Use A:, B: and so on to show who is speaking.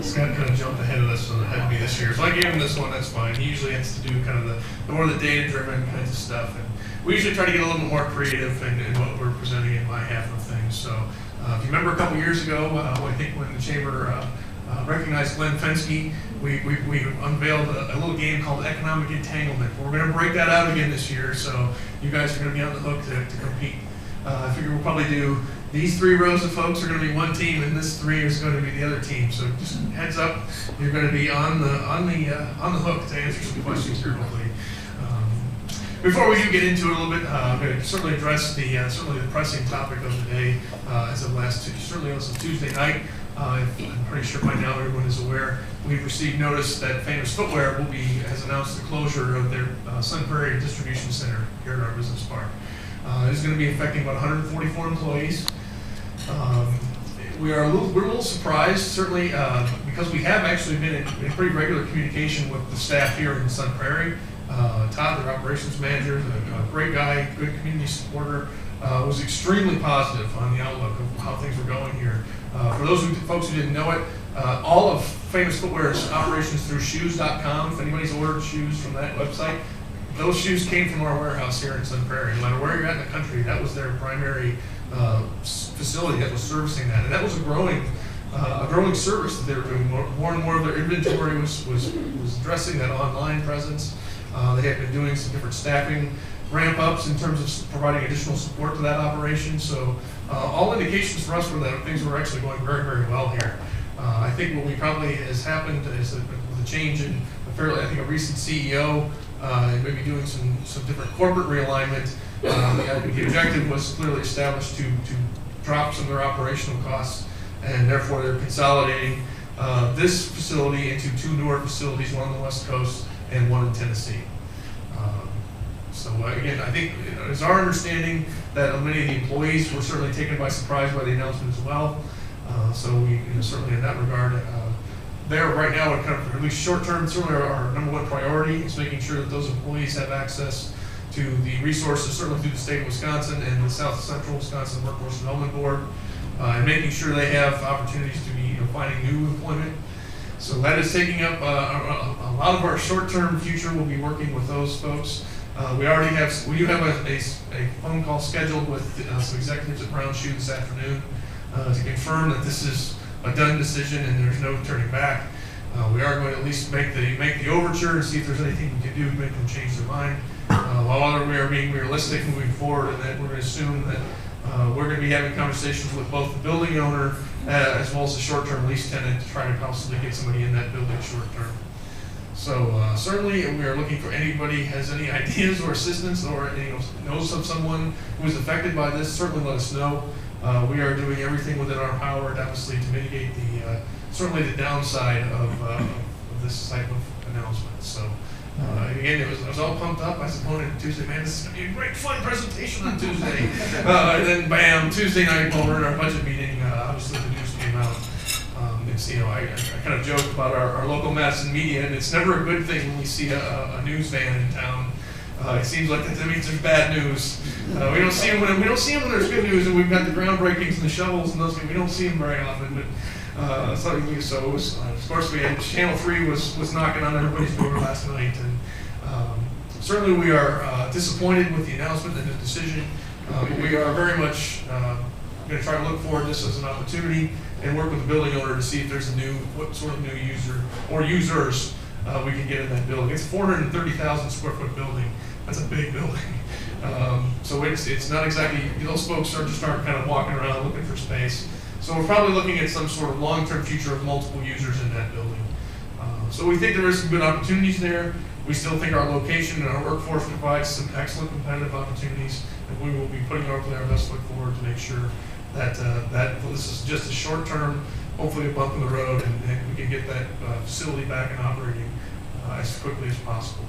A: Scott kind of jumped ahead of us, so it had to be this year. So I gave him this one, that's fine. He usually has to do kind of the more the data-driven kinds of stuff. And we usually try to get a little bit more creative in what we're presenting in my half of things. So if you remember a couple years ago, I think when the Chamber recognized Glenn Fensky, we unveiled a little game called Economic Entanglement. We're going to break that out again this year, so you guys are going to be on the hook to compete. I figure we'll probably do these 3 rows of folks are going to be one team, and this 3 is going to be the other team. So just heads up, you're going to be on the hook to answer some questions here, hopefully. Before we do get into it a little bit, I'm going to certainly address certainly the pressing topic of the day as of certainly as of Tuesday night. I'm pretty sure by now everyone is aware. We've received notice that Famous Footwear has announced the closure of their Sun Prairie distribution center here at our business park. It is going to be affecting about 144 employees. We're a little surprised, certainly, because we have actually been in pretty regular communication with the staff here in Sun Prairie. Todd, their operations manager, a great guy, good community supporter, was extremely positive on the outlook of how things were going here. For those folks who didn't know it, all of Famous Footwear's operations through shoes.com, if anybody's ordered shoes from that website, those shoes came from our warehouse here in Sun Prairie. No matter where you're at in the country, that was their primary facility that was servicing that. And that was a growing service that they were doing. More and more of their inventory was addressing that online presence. They had been doing some different staffing ramp-ups in terms of providing additional support to that operation. So all indications for us were that things were actually going very, very well here. I think what probably has happened is with a change in a recent CEO, maybe doing some different corporate realignment. The objective was clearly established to drop some of their operational costs, and therefore they're consolidating this facility into 2 newer facilities, one on the West Coast and one in Tennessee. So again, I think it's our understanding that many of the employees were certainly taken by surprise by the announcement as well. So we certainly in that regard, there right now, at least short term, certainly our number 1 priority is making sure that those employees have access to the resources, certainly through the state of Wisconsin and the South Central Wisconsin Workforce Development Board, and making sure they have opportunities to be finding new employment. So that is taking up a lot of our short-term future. We'll be working with those folks. We do have a phone call scheduled with some executives at Brown Shoe this afternoon to confirm that this is a done decision and there's no turning back. We are going to at least make the overture and see if there's anything we can do to make them change their mind. While we are being realistic moving forward, and that we're going to assume that we're going to be having conversations with both the building owner as well as the short-term lease tenant to try to possibly get somebody in that building short-term. So certainly we are looking for anybody has any ideas or assistance or knows of someone who is affected by this, certainly let us know. We are doing everything within our power, obviously, to mitigate certainly the downside of this type of announcement. So again, I was all pumped up. I suppose on Tuesday, man, this is going to be a great fun presentation on Tuesday. And then bam, Tuesday night while we're in our budget meeting, obviously the news came out. I kind of joke about our local Madison media, and it's never a good thing when we see a news van in town. It seems like that means there's bad news. We don't see them when there's good news, and we've got the groundbreakings and the shovels and those things. We don't see them very often, but so it was. Of course, we had Channel 3 was knocking on everybody's door last night, and certainly we are disappointed with the announcement and the decision. We are very much going to try to look forward to this as an opportunity and work with the building owner to see if there's what sort of new user or users we can get in that building. It's a 430,000 square foot building. That's a big building. So it's not exactly, those folks start kind of walking around looking for space. So we're probably looking at some sort of long-term future of multiple users in that building. So we think there is some good opportunities there. We still think our location and our workforce provides some excellent competitive opportunities, and we will be putting our best foot forward to make sure that this is just a short-term, hopefully a bump in the road, and we can get that facility back and operating as quickly as possible.